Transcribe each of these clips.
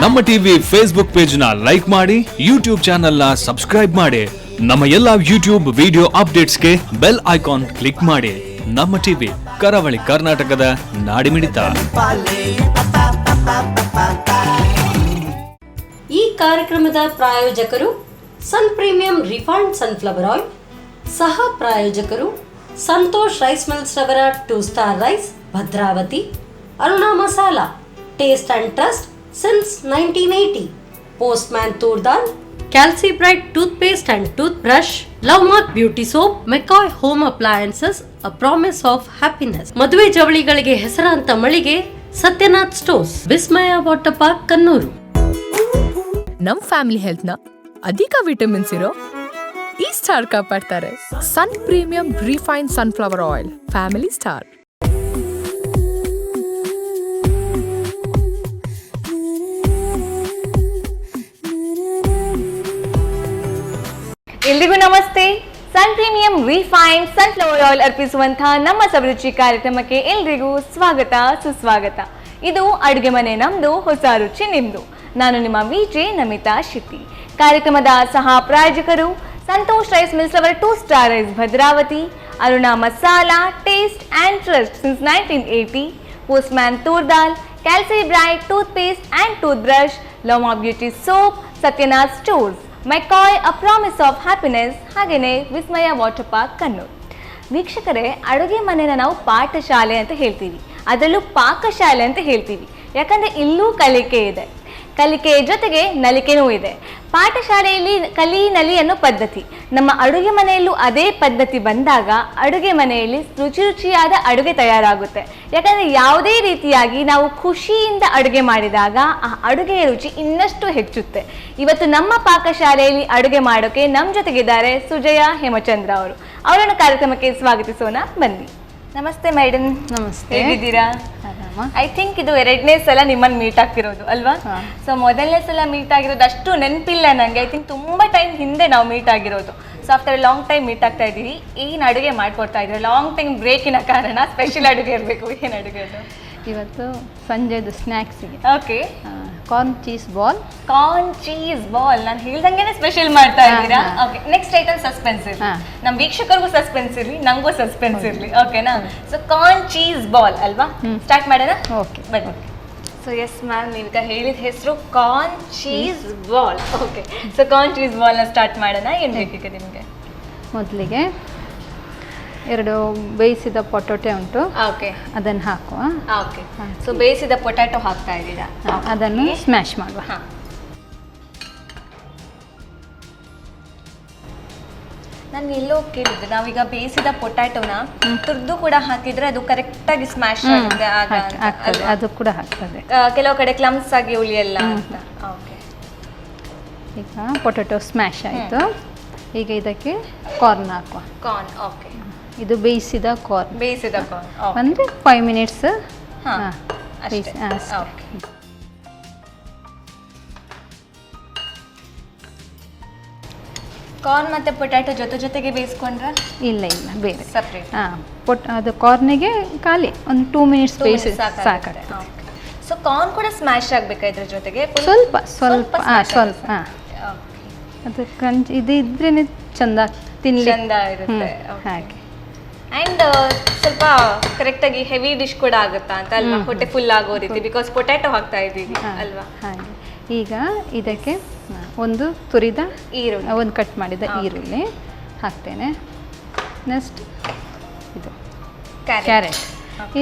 ನಮ್ಮ TV Facebook page ನ like ಮಾಡಿ, ಯೂಟ್ಯೂಬ್ ಚಾನೆಲ್ ನ ಸಬ್ಸ್ಕ್ರೈಬ್ ಮಾಡಿ. ನಮ್ಮ ಎಲ್ಲಾ ಯೂಟ್ಯೂಬ್ ವಿಡಿಯೋ ಅಪ್ಡೇಟ್ಸ್ಗೆ ಬೆಲ್ ಐಕಾನ್ ಕ್ಲಿಕ್ ಮಾಡಿ. ನಮ್ಮ ಟಿವಿ ಕರಾವಳಿ ಕರ್ನಾಟಕದ ನಾಡಿಮಿಡಿತ. ಈ ಕಾರ್ಯಕ್ರಮದ ಪ್ರಾಯೋಜಕರು Sun premium refined sunflower oil, ಸಹ ಪ್ರಾಯೋಜಕರು ಸಂತೋಷ್ ರೈಸ್ ಮಿಲ್ಸ್ ರವರ 2 star rice, Bhadravati. Aruna masala, taste and trust since 1980. Postman toor dal, Calci Bright toothpaste and tooth brush, Love Mark beauty soap, McCoy home appliances, a promise of happiness. ಮದುವೆ ಜವಳಿಗಳಿಗೆ ಹೆಸರಾಂತ ಮಳಿಗೆ Satyanath stores, Vismaya water park, Kannur. ನಮ್ family health ನ ಅಧಿಕ vitamins ಇರೋ ಈ ಸ್ಟಾರ್ ಕಾಪಾಡ್ತಾರೆ. Sun premium refined sunflower oil, family star. ಎಲ್ರಿಗೂ ನಮಸ್ತೆ. Sun premium refined sunflower oil ಅರ್ಪಿಸುವಂತಹ ನಮ್ಮ ಸವಿರುಚಿ ಕಾರ್ಯಕ್ರಮಕ್ಕೆ ಎಲ್ರಿಗೂ ಸ್ವಾಗತ, ಸುಸ್ವಾಗತ. ಇದು ಅಡುಗೆ ಮನೆ ನಮ್ದು, ಹೊಸ ರುಚಿ ನಿಮ್ದು. ನಾನು ನಿಮ್ಮ ವಿಜೆ ನಮಿತಾ ಶೆಟ್ಟಿ. ಕಾರ್ಯಕ್ರಮದ ಸಹ ಪ್ರಾಯೋಜಕರು ಸಂತೋಷ್ ರೈಸ್ ಮಿಲ್ಸ್ ರವರ 2 star rice, Bhadravati. Aruna masala, taste and trust since 1980. Postman toor dal, Calci Bright toothpaste and tooth brush, Love Mark beauty soap, Satyanath stores, McCoy a promise of happiness, ಹಾಗೆಯೇ ವಿಸ್ಮಯ ವಾಟರ್ ಪಾರ್ಕ್, ಕನ್ನೂರು. ವೀಕ್ಷಕರೇ, ಅಡುಗೆ ಮನೆನ ನಾವು ಪಾಠಶಾಲೆ ಅಂತ ಹೇಳ್ತೀವಿ, ಅದರಲ್ಲೂ ಪಾಕಶಾಲೆ ಅಂತ ಹೇಳ್ತೀವಿ. ಯಾಕಂದರೆ ಇಲ್ಲೂ ಕಲಿಕೆ ಇದೆ, ಕಲಿಕೆಯ ಜೊತೆಗೆ ನಲಿಕೆನೂ ಇದೆ. ಪಾಠಶಾಲೆಯಲ್ಲಿ ಕಲಿ ನಲಿ ಅನ್ನೋ ಪದ್ಧತಿ, ನಮ್ಮ ಅಡುಗೆ ಮನೆಯಲ್ಲೂ ಅದೇ ಪದ್ಧತಿ ಬಂದಾಗ ಅಡುಗೆ ಮನೆಯಲ್ಲಿ ರುಚಿಯಾದ ಅಡುಗೆ ತಯಾರಾಗುತ್ತೆ. ಯಾಕಂದರೆ ಯಾವುದೇ ರೀತಿಯಾಗಿ ನಾವು ಖುಷಿಯಿಂದ ಅಡುಗೆ ಮಾಡಿದಾಗ ಆ ಅಡುಗೆಯ ರುಚಿ ಇನ್ನಷ್ಟು ಹೆಚ್ಚುತ್ತೆ. ಇವತ್ತು ನಮ್ಮ ಪಾಕಶಾಲೆಯಲ್ಲಿ ಅಡುಗೆ ಮಾಡೋಕೆ ನಮ್ಮ ಜೊತೆಗಿದ್ದಾರೆ ಸುಜಯ ಹೇಮಚಂದ್ರ ಅವರು. ಅವರನ್ನು ಕಾರ್ಯಕ್ರಮಕ್ಕೆ ಸ್ವಾಗತಿಸೋಣ, ಬನ್ನಿ. ನಮಸ್ತೆ ಮೇಡಮ್. ನಮಸ್ತೆ. ಹೇಗಿದ್ದೀರಾ? ಐ ಥಿಂಕ್ ಇದು 2ನೇ ಸಲ ನಿಮ್ಮನ್ನು ಮೀಟ್ ಆಗ್ತಿರೋದು ಅಲ್ವಾ? ಸೊ ಮೊದಲನೇ ಸಲ ಮೀಟ್ ಆಗಿರೋದು ಅಷ್ಟು ನೆನಪಿಲ್ಲ ನನಗೆ. ಐ ಥಿಂಕ್ ತುಂಬ ಟೈಮ್ ಹಿಂದೆ ನಾವು ಮೀಟ್ ಆಗಿರೋದು. So after long time meet ಆಗ್ತಾ ಇದ್ದೀವಿ. ಏನು ಅಡುಗೆ ಮಾಡಿಕೊಡ್ತಾ ಇದ್ದೀವಿ? ಲಾಂಗ್ ಟೈಮ್ ಬ್ರೇಕಿನ ಕಾರಣ ಸ್ಪೆಷಲ್ ಅಡುಗೆ ಇರಬೇಕು. ಏನು ಅಡುಗೆ ಅದು ಇವತ್ತು ಸಂಜೆದು ಸ್ನ್ಯಾಕ್ಸಿಗೆ? Okay, corn cheese ball. Corn cheese ball, ನಾನು ಹೇಳ್ದಂಗೆ ಸ್ಪೆಷಲ್ ಮಾಡ್ತಾ ಇದ್ದೀರಾ? ಓಕೆ, ನೆಕ್ಸ್ಟ್ ಐಟಮ್ ಸಸ್ಪೆನ್ಸ್ ಇರಲಿ, ನಮ್ಮ ವೀಕ್ಷಕರಿಗೂ ಸಸ್ಪೆನ್ಸ್ ಇರಲಿ, ನನಗೂ ಸಸ್ಪೆನ್ಸ್ ಇರಲಿ. ಓಕೆನಾ? ಸೊ ಕಾರ್ನ್ ಚೀಸ್ ಬಾಲ್ ಅಲ್ವಾ? ಸ್ಟಾರ್ಟ್ ಮಾಡೋಣ? ಓಕೆ, ಬನ್ನಿ. ಸೊ ಎಸ್ ಮ್ಯಾಮ್, ನೀವೀಗ ಹೇಳಿದ ಹೆಸರು corn cheese ball. Okay, so corn cheese ಬಾಲ್ನ ಸ್ಟಾರ್ಟ್ ಮಾಡೋಣ. ಏನು ಬೇಕೀಗ ನಿಮಗೆ? ಮೊದಲಿಗೆ 2 ಬೇಯಿಸಿದ ಪೊಟೊಟೊ ಉಂಟು, ಓಕೆ, ಅದನ್ನು ಹಾಕುವ. ಓಕೆ, ಸೊ ಬೇಯಿಸಿದ ಪೊಟ್ಯಾಟೊ ಹಾಕ್ತಾ ಇದ್ದೀರಾ? ಅದನ್ನು ಸ್ಮ್ಯಾಶ್ ಮಾಡುವ. ನಾನು ಎಲ್ಲೋ ಕೇಳಿದ್ದೆ, ನಾವೀಗ ಬೇಯಿಸಿದ ಪೊಟ್ಯಾಟೊನ ತುರ್ದು ಕೂಡ ಹಾಕಿದ್ರೆ ಅದು ಕರೆಕ್ಟಾಗಿ ಸ್ಮ್ಯಾಶ್ ಆಗುತ್ತೆ ಆಗ್ತದೆ, ಅದು ಕೂಡ ಆಗ್ತದೆ. ಕೆಲವು ಕಡೆ ಕ್ಲಮ್ಸ್ ಆಗಿ ಉಳಿಯಲ್ಲ ಅಂತ. ಓಕೆ, ಈಗ ಪೊಟೊಟೊ ಸ್ಮ್ಯಾಶ್ ಆಯಿತು. ಈಗ ಇದಕ್ಕೆ ಕಾರ್ನ್ ಹಾಕುವ. ಕಾರ್ನ್, ಓಕೆ, ಇದು ಬೇಯಿಸಿದ ಕಾರ್ನ್. ಬೇಯಿಸಿದ ಕಾರ್ನ್ ಅಂದರೆ 5 ಮಿನಿಟ್ಸ್. ಕಾರ್ನ್ ಮತ್ತೆ ಪೊಟ್ಯಾಟೊ ಜೊತೆಗೆ ಬೇಯಿಸ್ಕೊಂಡ್ರೆ? ಇಲ್ಲ, ಬೇರೆ ಸಪ್ರೇಟ್. ಅದು ಕಾರ್ನಿಗೆ ಖಾಲಿ ಒಂದು 2 ಮಿನಿಟ್ಸ್ ಬೇಯಿಸಿ ಸಾಕಾಗ್ತದೆ. ಸೊ ಕಾರ್ನ್ ಕೂಡ ಸ್ಮ್ಯಾಶ್ ಆಗಬೇಕಾ ಇದ್ರ ಜೊತೆಗೆ? ಸ್ವಲ್ಪ ಸ್ವಲ್ಪ ಅದು ಇದು ಇದ್ರೇನೆ ಚಂದ ಇರುತ್ತೆ. ಹಾಗೆ. ಆ್ಯಂಡ್ ಸ್ವಲ್ಪ ಕರೆಕ್ಟಾಗಿ ಹೆವಿ ಡಿಶ್ ಕೂಡ ಆಗುತ್ತಾ ಅಂತ ಅಲ್ವಾ? ಹೊಟ್ಟೆ ಫುಲ್ ಆಗೋ ರೀತಿ, ಬಿಕಾಸ್ ಪೊಟ್ಯಾಟೊ ಹಾಕ್ತಾ ಇದ್ದೀವಿ ಅಲ್ವಾ? ಹಾಗೆ. ಈಗ ಇದಕ್ಕೆ ಒಂದು ತುರಿದ ಈರುಳ್ಳಿ, ಒಂದು ಕಟ್ ಮಾಡಿದ ಈರುಳ್ಳಿ ಹಾಕ್ತೇನೆ. ನೆಕ್ಸ್ಟ್ ಇದು ಕ್ಯಾರೆಟ್.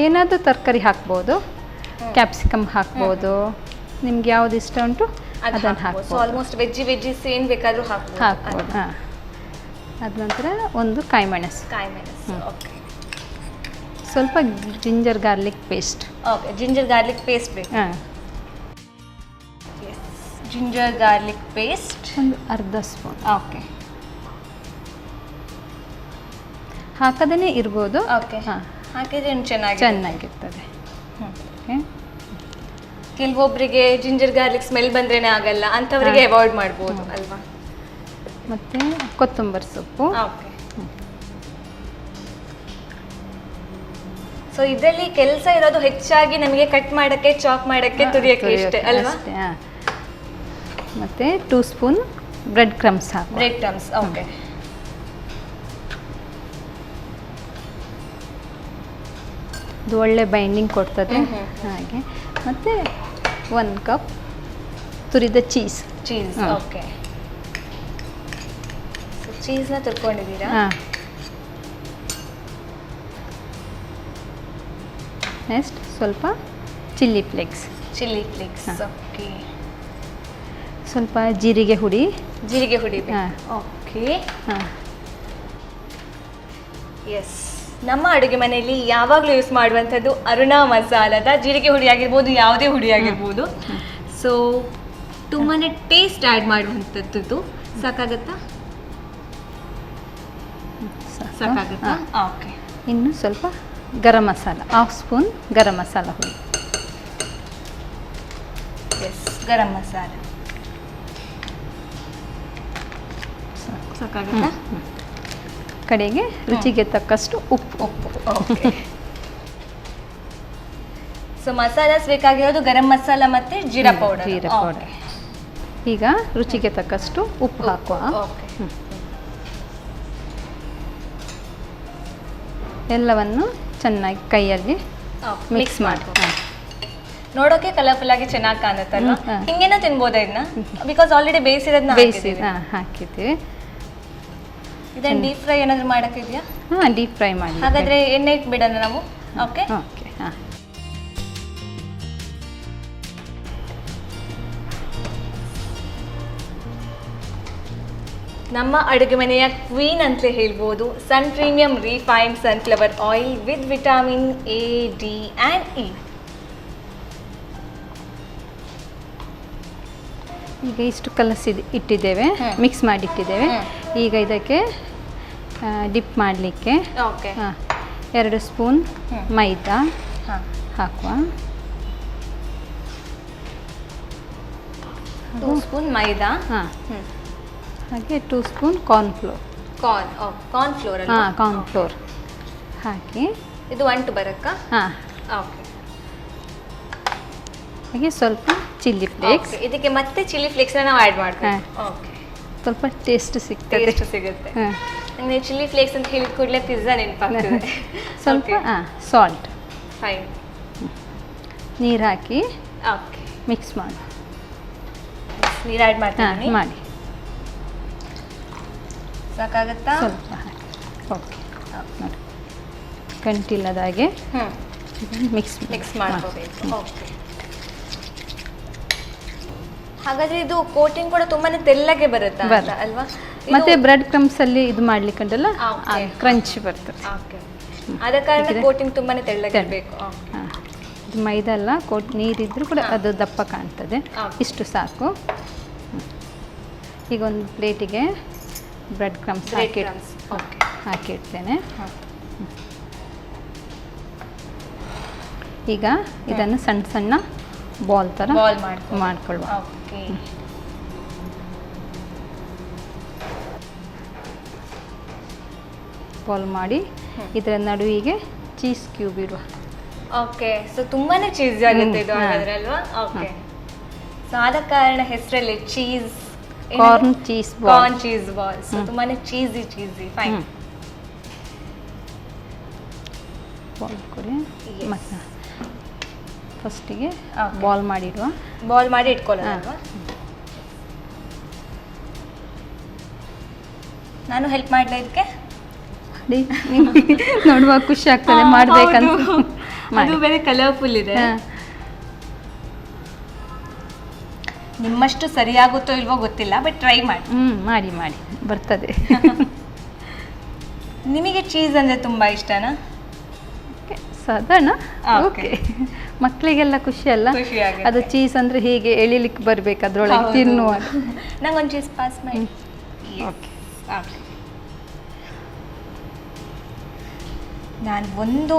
ಏನಾದರೂ ತರಕಾರಿ ಹಾಕ್ಬೋದು, ಕ್ಯಾಪ್ಸಿಕಮ್ ಹಾಕ್ಬೋದು, ನಿಮ್ಗೆ ಯಾವ್ದು ಇಷ್ಟ ಉಂಟು ಅದನ್ನು ಹಾಕ್ಬೋದು. ಆಲ್ಮೋಸ್ಟ್ ವೆಜ್ಜೀಸ್ ಏನು ಬೇಕಾದರೂ ಹಾಕ್ಬೋದು. ಹಾಂ, ಅದ ನಂತರ ಒಂದು ಕಾಯಿ ಮೆಣಸು. ಓಕೆ, ಸ್ವಲ್ಪ ginger garlic paste. Okay, ginger garlic paste ಬೇಕು. ಹಾಂ, ಜಿಂಜರ್ ಗಾರ್ಲಿಕ್ ಪೇಸ್ಟ್ ಒಂದು ಅರ್ಧ ಸ್ಪೂನ್. ಓಕೆ, ಹಾಕದೇ ಇರ್ಬೋದು. ಓಕೆ, ಹಾಂ, ಹಾಕಿದ್ರೆ ಚೆನ್ನಾಗಿರ್ತದೆ. ಓಕೆ, ಕೆಲವೊಬ್ಬರಿಗೆ ಜಿಂಜರ್ ಗಾರ್ಲಿಕ್ ಸ್ಮೆಲ್ ಬಂದ್ರೇನೆ ಆಗಲ್ಲ, ಅಂಥವರಿಗೆ ಅವಾಯ್ಡ್ ಮಾಡ್ಬೋದು ಅಲ್ವಾ? ಮತ್ತು ಕೊತ್ತಂಬರಿ ಸೊಪ್ಪು, ಓಕೆ, ಸೊ ಇದರಲ್ಲಿ ಕೆಲಸ ಇರೋದು ಹೆಚ್ಚಾಗಿ ನಮಗೆ ಕಟ್ ಮಾಡಕ್ಕೆ, ಚಾಪ್ ಮಾಡಕ್ಕೆ, ತುರಿಯಕ್ಕೆ ಇಷ್ಟೇ ಅಲ್ವಾ? ಮತ್ತು 2 ಸ್ಪೂನ್ ಬ್ರೆಡ್ ಕ್ರಮ್ಸ್ ಹಾಕಿ. Bread crumbs, okay. ಇದು ಒಳ್ಳೆ ಬೈಂಡಿಂಗ್ ಕೊಡ್ತದೆ. ಹಾಗೆ ಮತ್ತು 1 ಕಪ್ ತುರಿದ ಚೀಸ್. ಓಕೆ. ಸೊ ಚೀಸ್ನ ತುರ್ಕೊಂಡಿದ್ದೀರಾ? ಹಾಂ. ನೆಕ್ಸ್ಟ್ ಸ್ವಲ್ಪ ಚಿಲ್ಲಿ ಫ್ಲೇಕ್ಸ್. ಓಕೆ. ಸ್ವಲ್ಪ ಜೀರಿಗೆ ಹುಡಿ. ಹಾಂ, ಓಕೆ. ಹಾಂ. ಎಸ್, ನಮ್ಮ ಅಡುಗೆ ಮನೆಯಲ್ಲಿ ಯಾವಾಗಲೂ ಯೂಸ್ ಮಾಡುವಂಥದ್ದು ಅರುಣಾ ಮಸಾಲದ ಜೀರಿಗೆ ಹುಡಿ ಆಗಿರ್ಬೋದು, ಯಾವುದೇ ಹುಡಿ ಆಗಿರ್ಬೋದು. ಸೊ ತುಂಬಾ ಟೇಸ್ಟ್ ಆ್ಯಡ್ ಮಾಡುವಂಥದ್ದು. ಸಾಕಾಗುತ್ತಾ? ಸಾಕಾಗುತ್ತಾ? ಓಕೆ. ಇನ್ನು ಸ್ವಲ್ಪ ಗರಂ ಮಸಾಲ, 1/2 ಸ್ಪೂನ್ ಗರಂ ಮಸಾಲ ಹುಡಿ. ಎಸ್, ಗರಂ ಮಸಾಲ ಸಾಕಾಗುತ್ತಾ? ಕಡೆಗೆ ರುಚಿಗೆ ತಕ್ಕಷ್ಟು ಉಪ್ಪು. ಓಕೆ. ಸೊ ಮಸಾಲಾಸ್ ಬೇಕಾಗಿರೋದು ಗರಂ ಮಸಾಲ ಮತ್ತು ಜೀರಾ ಪೌಡರ್. ಈಗ ರುಚಿಗೆ ತಕ್ಕಷ್ಟು ಉಪ್ಪು ಹಾಕುವ. ಓಕೆ. ಎಲ್ಲವನ್ನು ಚೆನ್ನಾಗಿ ಕೈಯಲ್ಲಿ ಮಿಕ್ಸ್ ಮಾಡ್ಕೊ. ನೋಡೋಕೆ ಕಲರ್ಫುಲ್ ಆಗಿ ಚೆನ್ನಾಗಿ ಕಾಣುತ್ತಲ್ವಾ? ಹಿಂಗೇನ ತಿನ್ಬೋದಾ ಇದನ್ನ? ಬಿಕಾಸ್ ಆಲ್ರೆಡಿ ಬೇಯಿಸಿರೋದನ್ನ ಹಾಕಿದ್ದೀವಿ. ಇದನ್ನ ಡೀಪ್ ಫ್ರೈ ಏನಾದರೂ ಮಾಡೋಕ್ಕಿದೆಯಾ? ಹಾಂ, ಡೀಪ್ ಫ್ರೈ ಮಾಡಿ. ಹಾಗಾದರೆ ಎಣ್ಣೆ ಇಟ್ಬಿಡೋಣ ನಾವು. ಓಕೆ. ಓಕೆ. ಹಾಂ. ನಮ್ಮ ಅಡುಗೆ ಮನೆಯ ಕ್ವೀನ್ ಅಂತಲೇ ಹೇಳ್ಬೋದು, Sun premium refined sunflower oil with vitamin A, D and E. ಈಗ ಇಷ್ಟು ಇಟ್ಟಿದ್ದೇವೆ, ಮಿಕ್ಸ್ ಮಾಡಿ ಇಟ್ಟಿದ್ದೇವೆ. ಈಗ ಇದಕ್ಕೆ ಡಿಪ್ ಮಾಡಲಿಕ್ಕೆ ಓಕೆ. 2 ಸ್ಪೂನ್ ಮೈದಾ ಹಾಕುವ. 2 ಸ್ಪೂನ್ ಮೈದಾ. ಹಾಂ. ಹಾಗೆ 2 ಸ್ಪೂನ್ ಕಾರ್ನ್ಫ್ಲೋರ್. ಕಾರ್ನ್ಫ್ಲೋರ್. ಹಾಂ, ಕಾರ್ನ್ಫ್ಲೋರ್ ಹಾಕಿ ಇದು ಅಂಟು ಬರಕ್ಕ. ಹಾಂ. ಓಕೆ. ಹಾಗೆ ಸ್ವಲ್ಪ ಚಿಲ್ಲಿ ಫ್ಲೇಕ್ಸ್. ಇದಕ್ಕೆ ಮತ್ತೆ ಚಿಲ್ಲಿ ಫ್ಲೇಕ್ಸ್ನ ನಾವು ಆ್ಯಡ್ ಮಾಡ್ತೀವಿ. ಓಕೆ. ಸ್ವಲ್ಪ ಟೇಸ್ಟ್ ಸಿಗ್ತದೆ. ಟೇಸ್ಟ್ ಸಿಗುತ್ತೆ. ಹಾಂ. ನನಗೆ ಚಿಲ್ಲಿ ಫ್ಲೇಕ್ಸ್ ಅಂತ ಹೇಳಿದ ಕೂಡಲೇ ಪಿಜ್ಜಾ ನೆನಪಾಗ್ತದೆ. ಸ್ವಲ್ಪ ಸಾಲ್ಟ್. ಫೈನ್. ನೀರು ಹಾಕಿ ಓಕೆ. ಮಿಕ್ಸ್ ಮಾಡಿ. ನೀರು ಆ್ಯಡ್ ಮಾಡ್ತೀನಿ. ಮಾಡಿ. ಸಾಕಾಗುತ್ತಾ? ಸ್ವಲ್ಪ ಹಾಕಿ. ಓಕೆ. ನೋಡಿ, ಗಂಟಿಲ್ಲದಾಗೆ ಮಿಕ್ಸ್ ಮಾಡ್ಕೋಬೇಕು. ಓಕೆ. ಹಾಗಾದ್ರೆ ಇದು ಕೋಟಿಂಗ್ ಕೂಡ ತುಂಬಾನೇ ತೆಳ್ಳಗೆ ಬರುತ್ತೆ ಅಲ್ವಾ? ಮತ್ತೆ ಬ್ರೆಡ್ ಕ್ರಮ್ಸ್ ಅಲ್ಲಿ ಇದು ಮಾಡ್ಲಿಕ್ಕಂಟಲ್ಲ ಕ್ರಂಚ್ ಬರ್ತದೆ. ಓಕೆ. ಆದ ಕಾರಣ ಕೋಟಿಂಗ್ ತುಂಬಾನೇ ತೆಳ್ಳಗಿರಬೇಕು. ಇದು ಮೈದಾ ಅಲ್ಲ, ನೀರಿದ್ರು ಕೂಡ ಅದು ದಪ್ಪ ಕಾಣ್ತದೆ. ಇಷ್ಟು ಸಾಕು. ಈಗ ಒಂದು ಪ್ಲೇಟಿಗೆ ಬ್ರೆಡ್ ಕ್ರಮ್ಸ್ ಹಾಕಿಡ್ತೇನೆ. ಈಗ ಇದನ್ನು ಸಣ್ಣ ಸಣ್ಣ ಬಾಲ್ ಥರ ಮಾಡ್ಕೊಳ್ಳುವ. ಬಾಲ್ ಮಾಡಿ ಇದರ ನಡುವಿಗೆ ಚೀಸ್ ಕ್ಯೂಬ್ ಇಡುವ. ಓಕೆ. ಸೊ ತುಂಬಾನೇ ಚೀಸ್ ಆಗುತ್ತೆ ಇದು ಹಾಗಾದ್ರೆ ಅಲ್ವಾ? ಓಕೆ. ಸೊ ಆದ ಕಾರಣ ಹೆಸರಲ್ಲಿ cheese, corn cheese ball. So ತುಂಬಾನೇ ಚೀಸಿ. ಫೈನ್. ಬಾಲ್ ಕೊಡಿ. ಮತ್ತೆ ಫಸ್ಟಿಗೆ ಬಾಲ್ ಮಾಡಿಡುವ. ಬಾಲ್ ಮಾಡಿ ಇಟ್ಕೊಳ್ಳೋದಲ್ವಾ? ನಾನು ಹೆಲ್ಪ್ ಮಾಡಲೇ ಇದಕ್ಕೆ? ನೋಡುವಾಗ ಖುಷಿ ಆಗ್ತದೆ ಮಾಡ್ಬೇಕಂತ. ಅದು ಬೇರೆ ಕಲರ್ಫುಲ್ ಇದೆ. ನಿಮ್ಮಷ್ಟು ಸರಿಯಾಗುತ್ತೋ ಇಲ್ವೋ ಗೊತ್ತಿಲ್ಲ, ಬಟ್ ಟ್ರೈ ಮಾಡಿ. ಮಾಡಿ ಬರ್ತದೆ. ನಿಮಗೆ ಚೀಸ್ ಅಂದರೆ ತುಂಬ ಇಷ್ಟನಾ? ಸಾಧಾರಣ. ಓಕೆ. ಮಕ್ಕಳಿಗೆಲ್ಲ ಖುಷಿ ಅಲ್ಲ ಅದು ಚೀಸ್ ಅಂದರೆ ಹೀಗೆ ಎಳಿಲಿಕ್ಕೆ ಬರಬೇಕು ಅದರೊಳಗೆ ತಿನ್ನುವಾಗ. ನಂಗೊಂದು ಚೀಸ್ ಪಾಸ್ ಮಾಡಿ. ಓಕೆ. ನಾನು ಒಂದು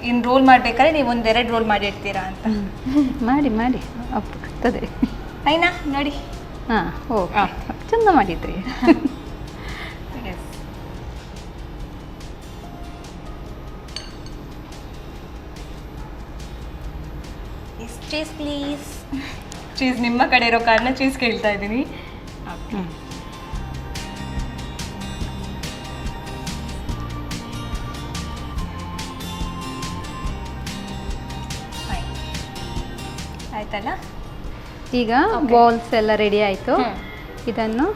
ಇನ್ನು ರೋಲ್ ಮಾಡಬೇಕಾದ್ರೆ ನೀವು 1-2 ರೋಲ್ ಮಾಡಿ ಇಡ್ತೀರಾ ಅಂತ. ಮಾಡಿ ಆಗ್ತದೆ. ಫೈನಾ ನೋಡಿ. ಹಾಂ, ಓಕೆ. ಚಂದ ಮಾಡಿದ್ರಿ. Cheese please. ಚೀಸ್ ನಿಮ್ಮ ಕಡೆ ಇರೋ ಕಾರಣ ಚೀಸ್ ಕೇಳ್ತಾ ಇದ್ದೀನಿ. ಆಯ್ತಲ್ಲ, ಈಗ ಬಾಲ್ಸ್ ಎಲ್ಲ ರೆಡಿ ಆಯಿತು. ಇದನ್ನು